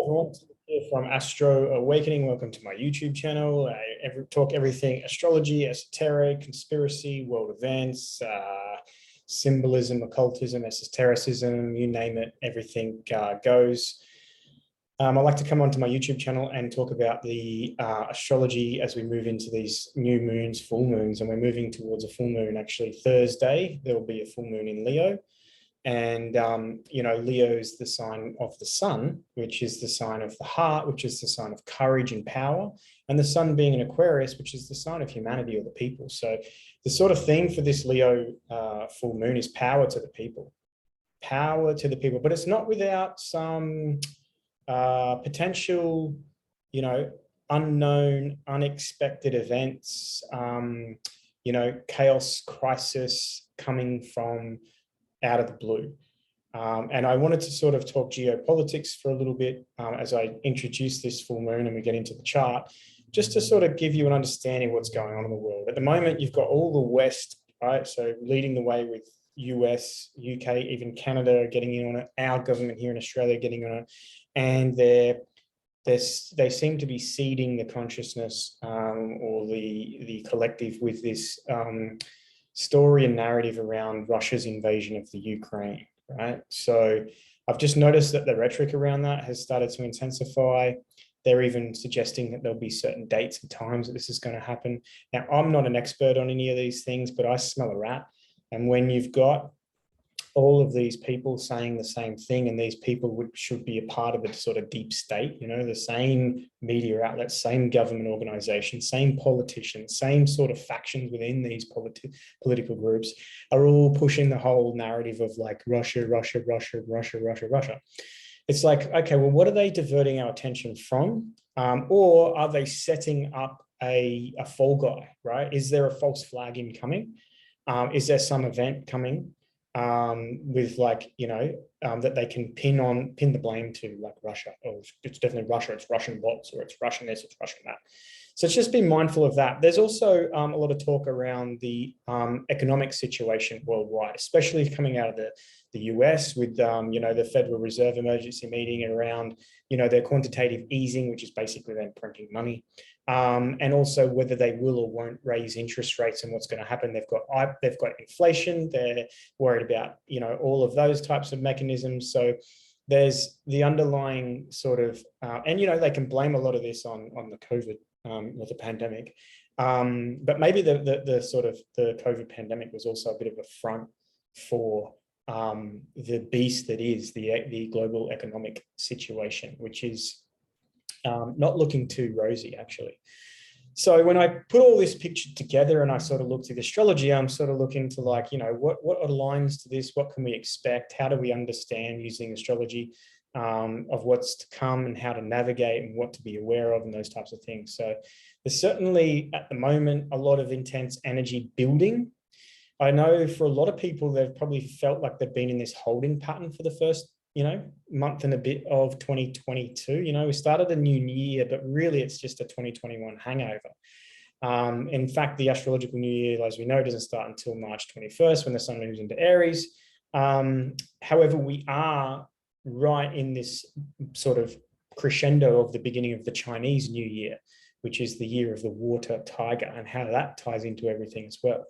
Everyone, here from Astro Awakening. Welcome to my YouTube channel. I talk everything astrology, esoteric, conspiracy, world events, symbolism, occultism, esotericism, you name it, everything goes. I like to come onto my YouTube channel and talk about the astrology as we move into these new moons, full moons, and we're moving towards a full moon. Actually, Thursday, there will be a full moon in Leo. And, Leo is the sign of the sun, which is the sign of the heart, which is the sign of courage and power. And the sun being an Aquarius, which is the sign of humanity or the people. So the sort of theme for this Leo full moon is power to the people. Power to the people. But it's not without some potential, unknown, unexpected events, chaos, crisis coming from out of the blue. And I wanted to sort of talk geopolitics for a little bit as I introduce this full moon and we get into the chart, just to sort of give you an understanding of what's going on in the world. At the moment, you've got all the West, right? So leading the way with US, UK, even Canada getting in on it, our government here in Australia getting on it. And they seem to be seeding the consciousness or the collective with this story and narrative around Russia's invasion of the Ukraine, right? So I've just noticed that the rhetoric around that has started to intensify. They're even suggesting that there'll be certain dates and times that this is going to happen. Now, I'm not an expert on any of these things, but I smell a rat. And when you've got all of these people saying the same thing, and these people should be a part of a sort of deep state, the same media outlets, same government organizations, same politicians, same sort of factions within these political groups are all pushing the whole narrative of like Russia, Russia, Russia, Russia, Russia, Russia. It's like, okay, well, what are they diverting our attention from? Or are they setting up a fall guy, right? Is there a false flag incoming? Is there some event coming? With that they can pin the blame to, like Russia, or it's definitely Russia, it's Russian bots, or it's Russian this, it's Russian that. So just be mindful of that. There's also a lot of talk around the economic situation worldwide, especially coming out of the US with, the Federal Reserve emergency meeting around, their quantitative easing, which is basically them printing money. And also whether they will or won't raise interest rates and what's going to happen. They've got inflation. They're worried about, all of those types of mechanisms. So there's the underlying sort of, and, they can blame a lot of this on the COVID, or the pandemic. But maybe the sort of the COVID pandemic was also a bit of a front for the beast that is the global economic situation, which is not looking too rosy, actually. So when I put all this picture together and I sort of looked at astrology, I'm sort of looking to like, what aligns to this? What can we expect? How do we understand using astrology of what's to come and how to navigate and what to be aware of and those types of things. So there's certainly at the moment a lot of intense energy building. I know for a lot of people, they've probably felt like they've been in this holding pattern for the first month and a bit of 2022. We started a new year, but really it's just a 2021 hangover. In fact, the astrological new year, as we know, doesn't start until March 21st when the sun moves into Aries. However, we are right in this sort of crescendo of the beginning of the Chinese New Year, which is the year of the water tiger, and how that ties into everything as well.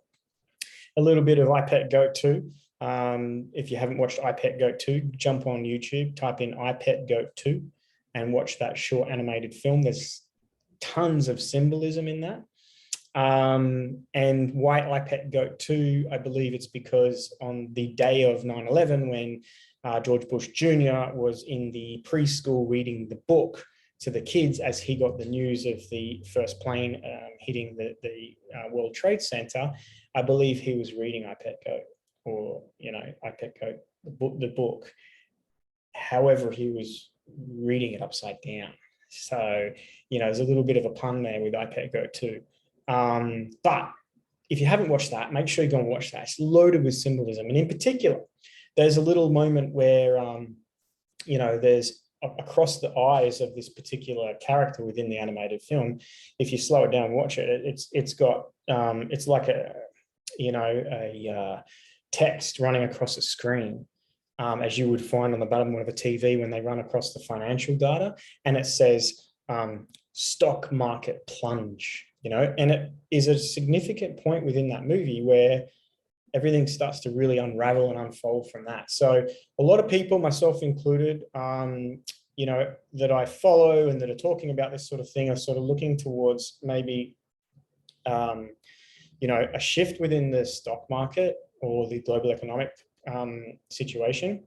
A little bit of iPet Goat too. If you haven't watched iPet Goat 2, jump on YouTube, type in iPet Goat 2 and watch that short animated film. There's tons of symbolism in that. And why iPet Goat 2? I believe it's because on the day of 9/11, when George Bush Jr. was in the preschool reading the book to the kids as he got the news of the first plane hitting the World Trade Center, I believe he was reading iPet Goat, or iPet Goat, the book. However, he was reading it upside down. So, there's a little bit of a pun there with iPet Goat too. But if you haven't watched that, make sure you go and watch that. It's loaded with symbolism. And in particular, there's a little moment where, there's across the eyes of this particular character within the animated film. If you slow it down and watch it, it's got, it's like a text running across a screen as you would find on the bottom of a TV when they run across the financial data, and it says stock market plunge, and it is a significant point within that movie where everything starts to really unravel and unfold from that. So a lot of people, myself included, that I follow and that are talking about this sort of thing are sort of looking towards maybe, a shift within the stock market or the global economic situation,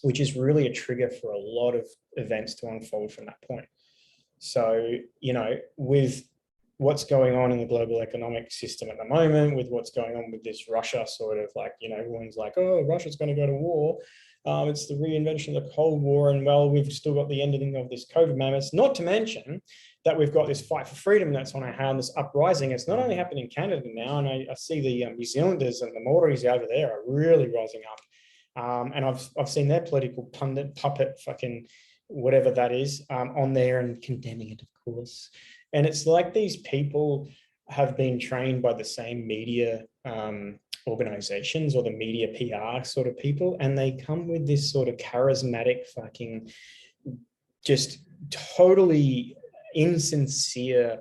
which is really a trigger for a lot of events to unfold from that point. So, with what's going on in the global economic system at the moment, with what's going on with this Russia sort of like, everyone's like, oh, Russia's going to go to war. It's the reinvention of the Cold War. And well, we've still got the ending of this COVID mammoth, not to mention that we've got this fight for freedom that's on our hand, this uprising. It's not only happening in Canada now, and I see the New Zealanders and the Maoris over there are really rising up. And I've seen their political pundit, puppet, fucking whatever that is, on there and condemning it, of course. And it's like these people have been trained by the same media organizations or the media PR sort of people, and they come with this sort of charismatic fucking just totally insincere,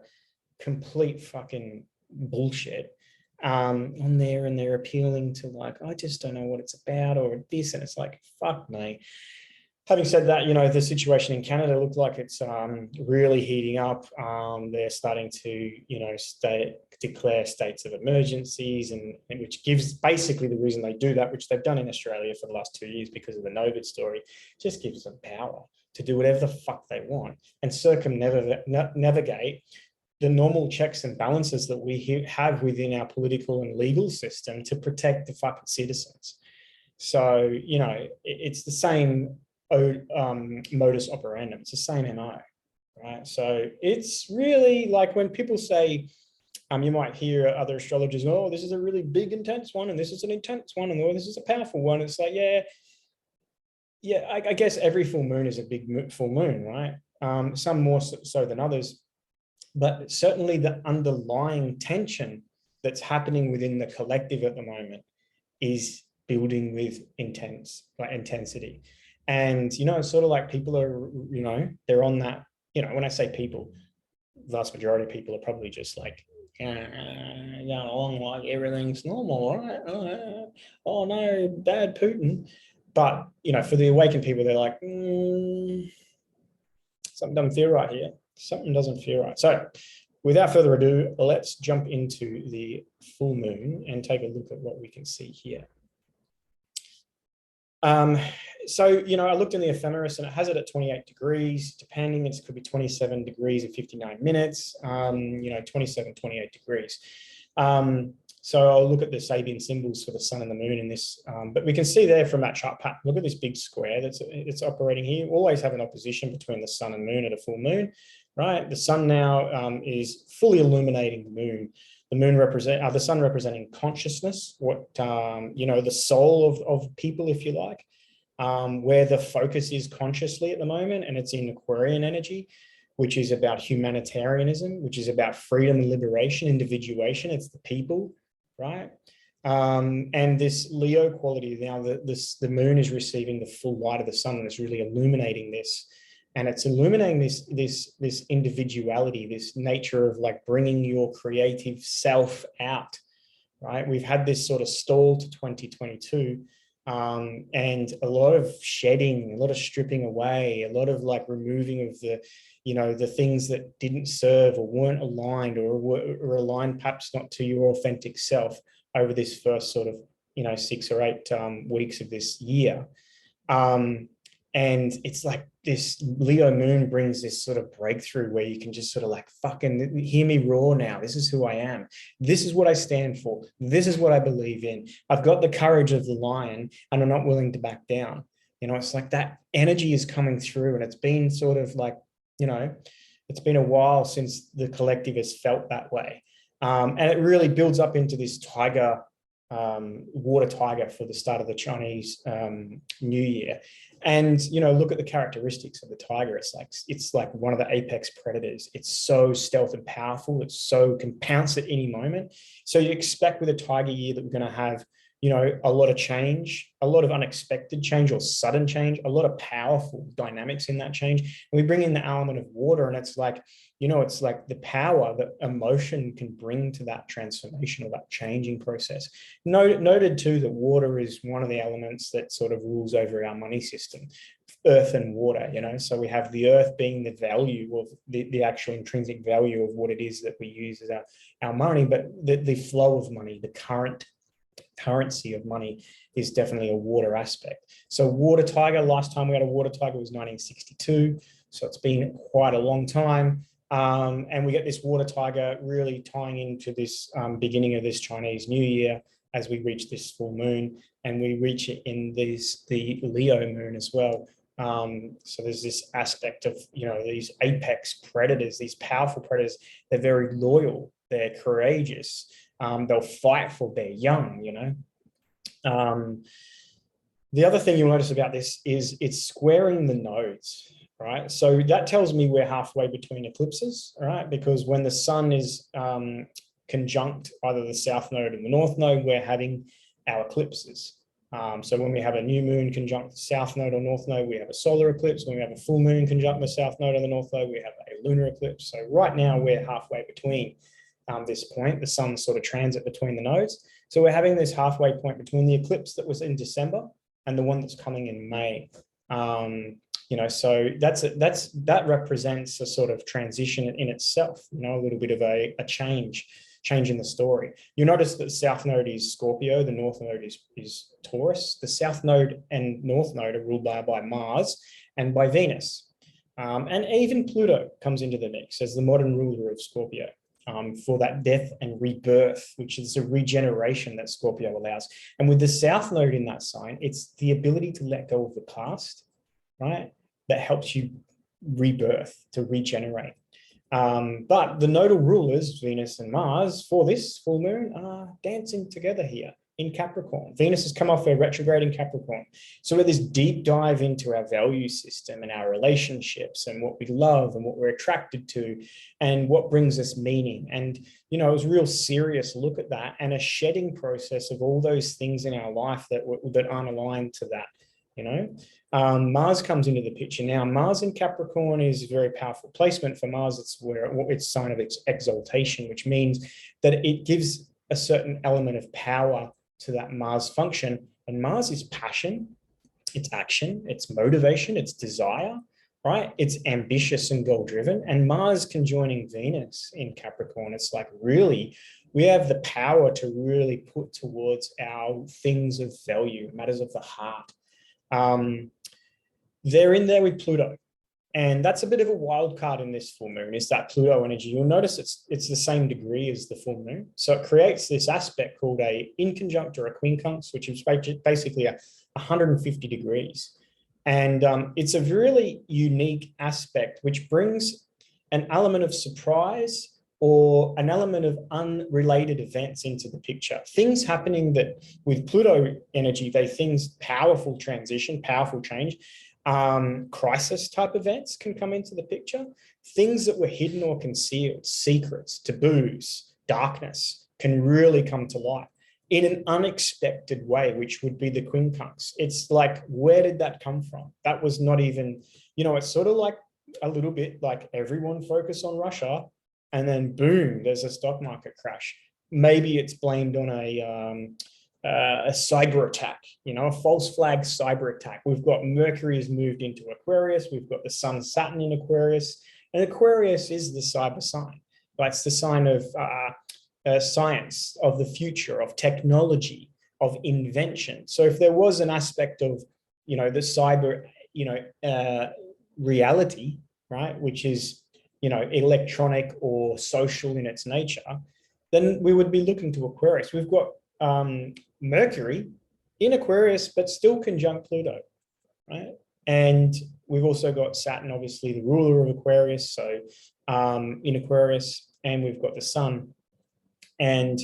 complete fucking bullshit on there, and they're appealing to like, I just don't know what it's about or this, and it's like, fuck me. Having said that, the situation in Canada looked like it's really heating up. They're starting to, declare states of emergencies, and which gives basically the reason they do that, which they've done in Australia for the last 2 years because of the Novid story, just gives them power to do whatever the fuck they want and circumnavigate the normal checks and balances that we have within our political and legal system to protect the fucking citizens. So, it's the same modus operandi. It's the same MO, right? So it's really like when people say, you might hear other astrologers, oh, this is a really big, intense one, and this is an intense one, and oh, this is a powerful one. It's like, yeah, I guess every full moon is a big full moon, right? Some more so than others, but certainly the underlying tension that's happening within the collective at the moment is building with intensity. And, it's sort of like people are, they're on that, when I say people, vast majority of people are probably just like, along like everything's normal, right? Oh no, bad Putin. But, for the awakened people, they're like, something doesn't feel right here. Something doesn't feel right. So without further ado, let's jump into the full moon and take a look at what we can see here. So, I looked in the ephemeris and it has it at 28 degrees, depending, it could be 27 degrees and 59 minutes, 27, 28 degrees. So I'll look at the Sabian symbols for the sun and the moon in this, but we can see there from that chart pattern, look at this big square it's operating here. We always have an opposition between the sun and moon at a full moon, right? The sun now is fully illuminating the moon. The moon the sun representing consciousness, what, the soul of people, if you like, where the focus is consciously at the moment, and it's in Aquarian energy, which is about humanitarianism, which is about freedom and liberation, individuation. It's the people, right? And this Leo quality now, the moon is receiving the full light of the sun, and it's really illuminating this. And it's illuminating this individuality, this nature of like bringing your creative self out, right? We've had this sort of stall to 2022, and a lot of shedding, a lot of stripping away, a lot of like removing of the things that didn't serve or weren't aligned or were aligned perhaps not to your authentic self over this first sort of, 6 or 8 weeks of this year. And it's like this Leo moon brings this sort of breakthrough where you can just sort of like, fucking hear me roar now. This is who I am. This is what I stand for. This is what I believe in. I've got the courage of the lion and I'm not willing to back down. It's like that energy is coming through, and it's been sort of like, it's been a while since the collective has felt that way. And it really builds up into this tiger, water tiger for the start of the Chinese New Year. And, look at the characteristics of the tiger. It's like one of the apex predators. It's so stealth and powerful. It's so can pounce at any moment. So you expect with a tiger year that we're going to have a lot of change, a lot of unexpected change or sudden change, a lot of powerful dynamics in that change. And we bring in the element of water, and it's like, it's like the power that emotion can bring to that transformation or that changing process. Noted too that water is one of the elements that sort of rules over our money system, earth and water, so we have the earth being the value of the actual intrinsic value of what it is that we use as our money, but the flow of money, the currency of money is definitely a water aspect. So water tiger, last time we had a water tiger was 1962. So it's been quite a long time. And we get this water tiger really tying into this beginning of this Chinese New Year as we reach this full moon, and we reach it in the Leo moon as well. So there's this aspect of, these apex predators, these powerful predators. They're very loyal, they're courageous, they'll fight for their young, The other thing you'll notice about this is it's squaring the nodes, right? So that tells me we're halfway between eclipses, right? Because when the sun is conjunct either the south node and the north node, we're having our eclipses. So when we have a new moon conjunct the south node or north node, we have a solar eclipse. When we have a full moon conjunct the south node or the north node, we have a lunar eclipse. So right now we're halfway between this point, the sun's sort of transit between the nodes. So we're having this halfway point between the eclipse that was in December and the one that's coming in May. So that represents a sort of transition in itself, a little bit of a change in the story. You notice that the south node is Scorpio, the north node is Taurus. The south node and north node are ruled by Mars and by Venus. And even Pluto comes into the mix as the modern ruler of Scorpio. For that death and rebirth, which is a regeneration that Scorpio allows. And with the south node in that sign, it's the ability to let go of the past, right? That helps you rebirth, to regenerate. But the nodal rulers, Venus and Mars, for this full moon are dancing together here in Capricorn. Venus has come off her retrograde in Capricorn. So with this deep dive into our value system and our relationships and what we love and what we're attracted to and what brings us meaning. And, it was a real serious look at that and a shedding process of all those things in our life that aren't aligned to that, Mars comes into the picture. Now, Mars in Capricorn is a very powerful placement for Mars. It's sign of its exaltation, which means that it gives a certain element of power to that Mars function. And Mars is passion, it's action, it's motivation, it's desire, right? It's ambitious and goal-driven. And Mars conjoining Venus in Capricorn, it's like really, we have the power to really put towards our things of value, matters of the heart. They're in there with Pluto. And that's a bit of a wild card in this full moon, is that Pluto energy. You'll notice it's the same degree as the full moon. So it creates this aspect called a inconjunct or a quincunx, which is basically 150 degrees. And it's a really unique aspect, which brings an element of surprise or an element of unrelated events into the picture. Things happening that with Pluto energy, things powerful transition, powerful change. Crisis type events can come into the picture. Things that were hidden or concealed, secrets, taboos, darkness can really come to light in an unexpected way, which would be the quincunx. It's like, where did that come from? That was not even, it's sort of like a little bit like everyone focus on Russia and then boom, there's a stock market crash. Maybe it's blamed on a cyber attack, a false flag cyber attack. We've got Mercury has moved into Aquarius. We've got the Sun, Saturn in Aquarius. And Aquarius is the cyber sign. It's the sign of science, of the future, of technology, of invention. So if there was an aspect of, the cyber, reality, right, which is, electronic or social in its nature, then we would be looking to Aquarius. We've got Mercury in Aquarius, but still conjunct Pluto, right? And we've also got Saturn, obviously the ruler of Aquarius, so in Aquarius, and we've got the Sun. And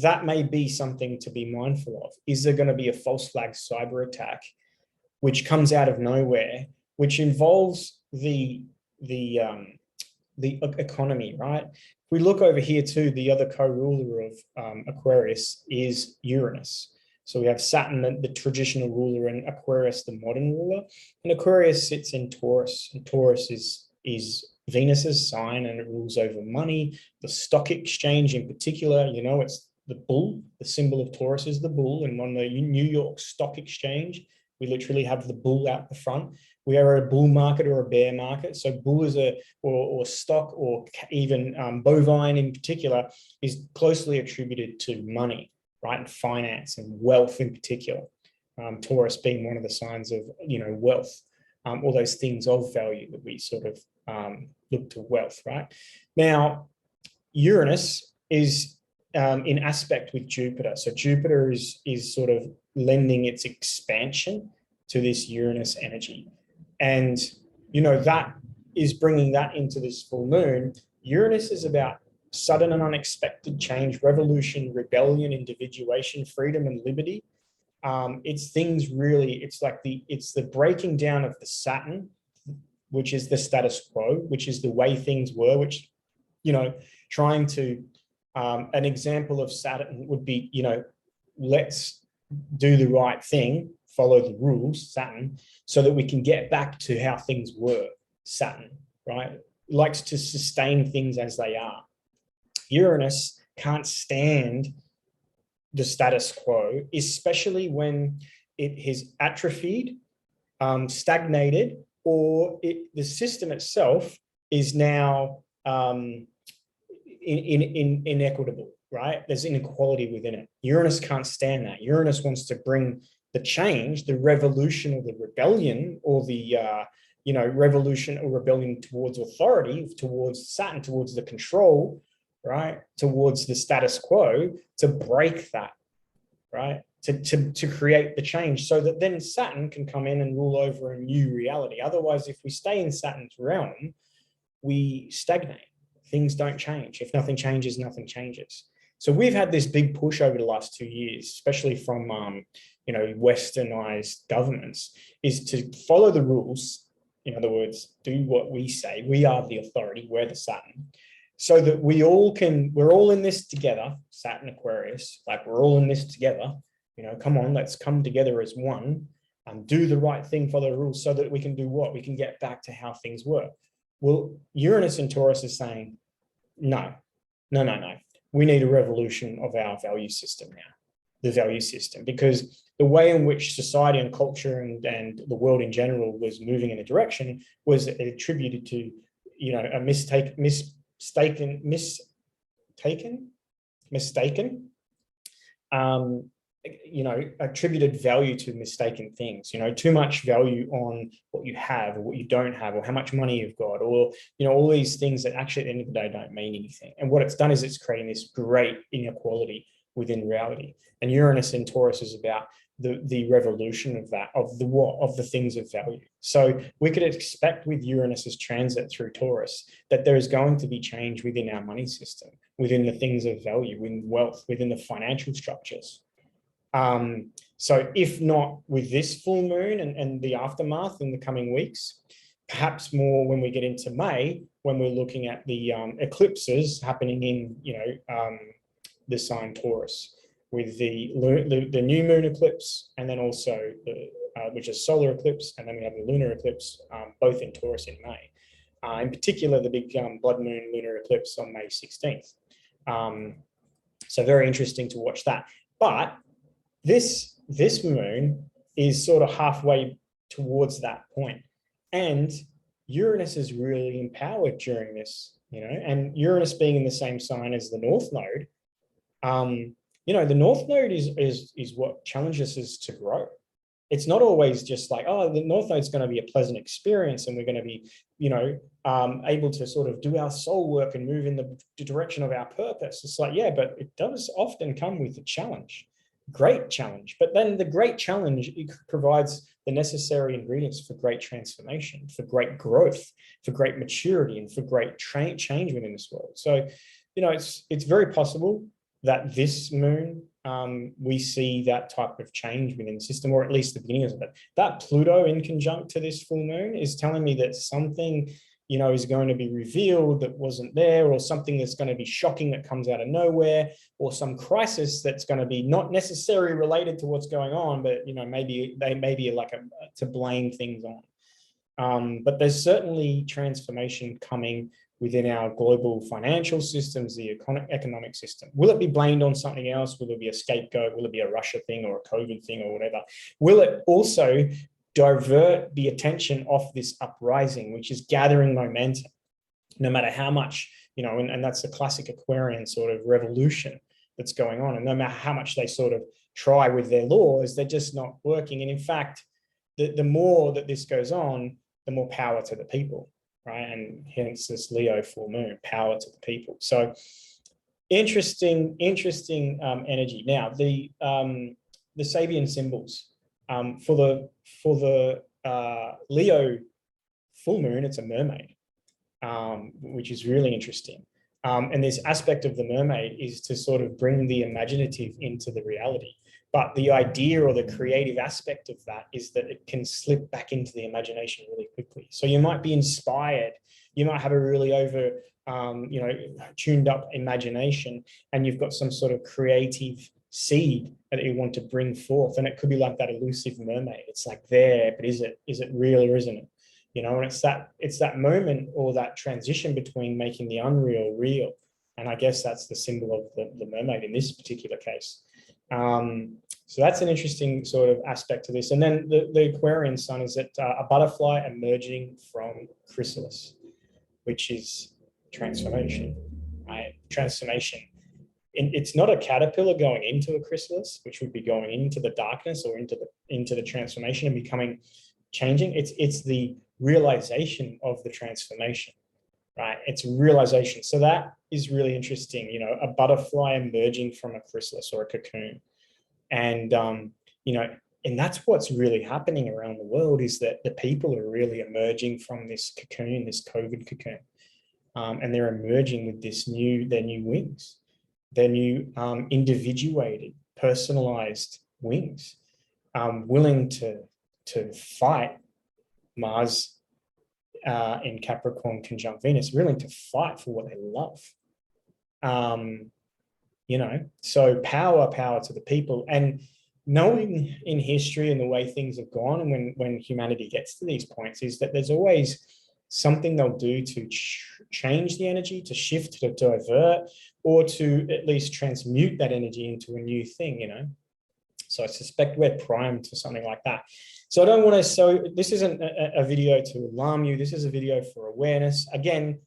that may be something to be mindful of. Is there going to be a false flag cyber attack, which comes out of nowhere, which involves the economy, right? If we look over here too, the other co-ruler of Aquarius is Uranus. So we have Saturn, the traditional ruler, and Aquarius, the modern ruler. And Aquarius sits in Taurus, and Taurus is Venus's sign, and it rules over money, the stock exchange in particular. You know, it's the bull. The symbol of Taurus is the bull, and on the New York Stock Exchange, we literally have the bull out the front. We are a bull market or a bear market. So bull is or stock, or even bovine in particular, is closely attributed to money, right? And finance and wealth in particular. Taurus being one of the signs of, you know, wealth, all those things of value that we sort of look to wealth, right? Now, Uranus is in aspect with Jupiter. So Jupiter is sort of lending its expansion to this Uranus energy. And, you know, that is bringing that into this full moon. Uranus is about sudden and unexpected change, revolution, rebellion, individuation, freedom, and liberty. It's things really, it's the breaking down of the Saturn, which is the status quo, which is the way things were, which, you know, trying to, an example of Saturn would be, you know, let's do the right thing, follow the rules, Saturn, so that we can get back to how things were, Saturn, right? Likes to sustain things as they are. Uranus can't stand the status quo, especially when it has atrophied, stagnated, or the system itself is now inequitable, right? There's inequality within it. Uranus can't stand that. Uranus wants to bring the change, the revolution or the rebellion, or the you know, revolution or rebellion towards authority, towards Saturn, towards the control, right? Towards the status quo, to break that, right? To create the change, so that then Saturn can come in and rule over a new reality. Otherwise, if we stay in Saturn's realm, we stagnate. Things don't change. If nothing changes, nothing changes. So we've had this big push over the last 2 years, especially from you know, westernized governments, is to follow the rules. In other words, do what we say. We are the authority. We're the Saturn. So that we're all in this together, Saturn, Aquarius, like we're all in this together. You know, come on, let's come together as one and do the right thing, follow the rules, so that we can do what? We can get back to how things were. Well, Uranus and Taurus is saying, no. We need a revolution of our value system now, the value system, because the way in which society and culture and the world in general was moving in a direction was attributed to, you know, a mistaken, you know, attributed value to mistaken things, you know, too much value on what you have or what you don't have, or how much money you've got, or, you know, all these things that actually at the end of the day don't mean anything. And what it's done is it's creating this great inequality within reality. And Uranus in Taurus is about the revolution of that, of the things of value. So we could expect with Uranus's transit through Taurus that there is going to be change within our money system, within the things of value, within wealth, within the financial structures. So if not with this full moon and the aftermath in the coming weeks, perhaps more when we get into May, when we're looking at the eclipses happening in, you know, the sign Taurus, with the new moon eclipse, and then also which is solar eclipse, and then we have the lunar eclipse, both in Taurus in May. In particular, the big blood moon lunar eclipse on May 16th. So very interesting to watch that. But this moon is sort of halfway towards that point, and Uranus is really empowered during this, you know, and Uranus being in the same sign as the North Node, you know, the North Node is what challenges us to grow. It's not always just like, oh, the North Node is going to be a pleasant experience and we're going to be, you know, able to sort of do our soul work and move in the direction of our purpose. It's like, yeah, but it does often come with a challenge. Great challenge, but then the great challenge, it provides the necessary ingredients for great transformation, for great growth, for great maturity, and for great change within this world. So, you know, it's very possible that this moon, we see that type of change within the system, or at least the beginnings of it. That Pluto in conjunct to this full moon is telling me that something is going to be revealed that wasn't there, or something that's going to be shocking that comes out of nowhere, or some crisis that's going to be not necessarily related to what's going on, but maybe they may be like to blame things on. But there's certainly transformation coming within our global financial systems, the economic system. Will it be blamed on something else? Will it be a scapegoat? Will it be a Russia thing or a COVID thing or whatever? Will it also divert the attention off this uprising, which is gathering momentum, no matter how much, and that's the classic Aquarian sort of revolution that's going on. And no matter how much they sort of try with their laws, they're just not working. And in fact, the more that this goes on, the more power to the people, right? And hence this Leo full moon, power to the people. So interesting energy. Now, the Sabian symbols, for the Leo full moon, it's a mermaid, which is really interesting. And this aspect of the mermaid is to sort of bring the imaginative into the reality. But the idea or the creative aspect of that is that it can slip back into the imagination really quickly. So you might be inspired, you might have a really tuned up imagination, and you've got some sort of creative seed that you want to bring forth. And it could be like that elusive mermaid. It's like there, but is it real or isn't it? And it's that moment or that transition between making the unreal real. And I guess that's the symbol of the mermaid in this particular case. So that's an interesting sort of aspect to this. And then the Aquarian sun is that a butterfly emerging from chrysalis, which is transformation, right? Transformation. It's not a caterpillar going into a chrysalis, which would be going into the darkness or into the transformation and becoming changing. It's the realization of the transformation, right? It's realization. So that is really interesting. A butterfly emerging from a chrysalis or a cocoon, and and that's what's really happening around the world, is that the people are really emerging from this cocoon, this COVID cocoon, and they're emerging with their new wings. Their new individuated, personalized wings, willing to fight Mars in Capricorn conjunct Venus, willing to fight for what they love. So power to the people. And knowing in history and the way things have gone, and when humanity gets to these points, is that there's always something they'll do to change the energy, to shift, to divert, or to at least transmute that energy into a new thing, So I suspect we're primed for something like that. So I don't want to, so this isn't a video to alarm you. This is a video for awareness. Again,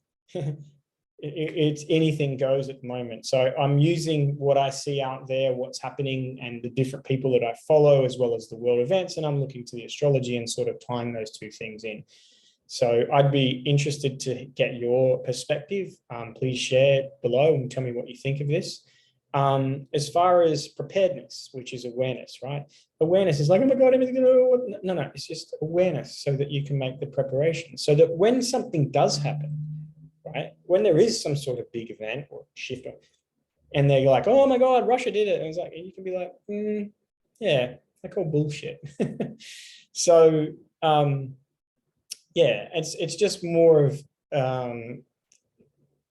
it's anything goes at the moment. So I'm using what I see out there, what's happening, and the different people that I follow, as well as the world events. And I'm looking to the astrology and sort of tying those two things in. So I'd be interested to get your perspective. Please share below and tell me what you think of this. As far as preparedness, which is awareness, right? Awareness is like, oh my God, everything's going to... No, it's just awareness so that you can make the preparation. So that when something does happen, right? When there is some sort of big event or shift, and they're like, oh my God, Russia did it. And it's like, you can be like, yeah, I call bullshit. So, yeah, it's just more of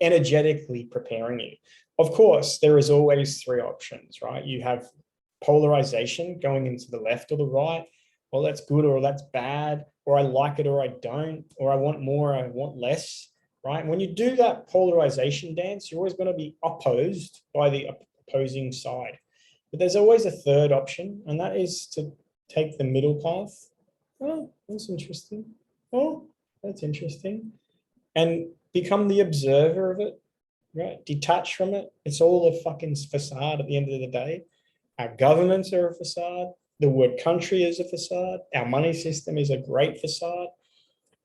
energetically preparing you. Of course, there is always three options, right? You have polarization going into the left or the right. Well, that's good or that's bad, or I like it or I don't, or I want more, or I want less, right? When you do that polarization dance, you're always going to be opposed by the opposing side. But there's always a third option, and that is to take the middle path. Oh, that's interesting. Oh, that's interesting. And become the observer of it, right? Detach from it. It's all a fucking facade at the end of the day. Our governments are a facade. The word country is a facade. Our money system is a great facade.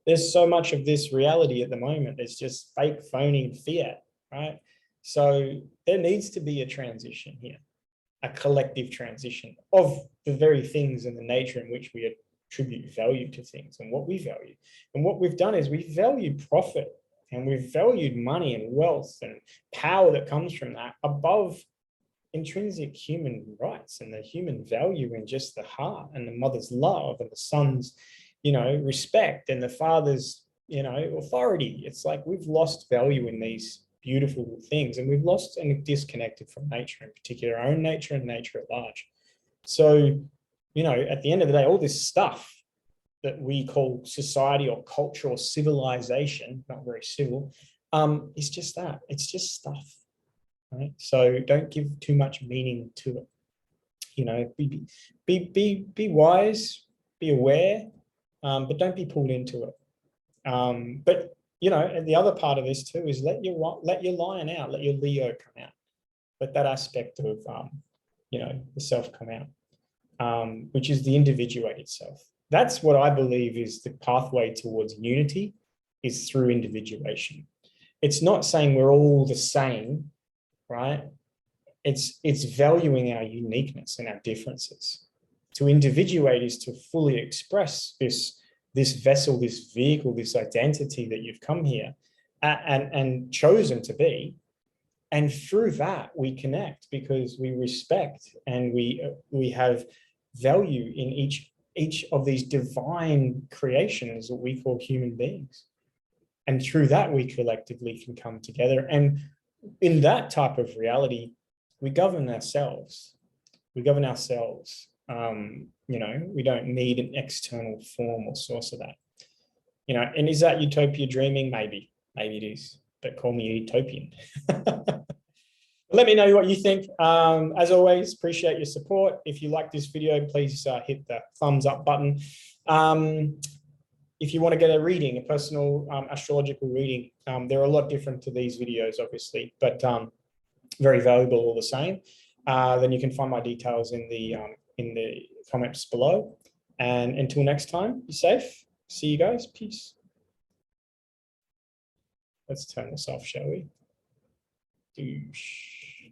There's so much of this reality at the moment. It's just fake, phony fiat, right? So there needs to be a transition here, a collective transition of the very things and the nature in which we attribute value to things and what we value. And what we've done is we've valued profit, and we've valued money and wealth and power that comes from that above intrinsic human rights and the human value in just the heart and the mother's love and the son's, respect and the father's authority. It's like we've lost value in these beautiful things, and we've lost and disconnected from nature, in particular, our own nature and nature at large. So, at the end of the day, all this stuff that we call society or culture or civilization, not very civil, is just that. It's just stuff, right? So don't give too much meaning to it. Be wise, be aware, but don't be pulled into it. But and the other part of this too is let your lion out, let your Leo come out, let that aspect of the self come out, which is the individuated self. That's what I believe is the pathway towards unity, is through individuation. It's not saying we're all the same, right? It's valuing our uniqueness and our differences. To individuate is to fully express this vessel, this vehicle, this identity that you've come here and chosen to be. And through that, we connect because we respect and we have value in each of these divine creations that we call human beings. And through that, we collectively can come together. And in that type of reality, we govern ourselves. We govern ourselves. We don't need an external form or source of that. And is that utopia dreaming? Maybe it is, but call me utopian. Let me know what you think. As always, appreciate your support. If you like this video, please hit the thumbs up button. If you want to get a reading, a personal astrological reading, they're a lot different to these videos, obviously, but very valuable all the same. Then you can find my details in the comments below. And until next time, be safe. See you guys. Peace. Let's turn this off, shall we? Doosh.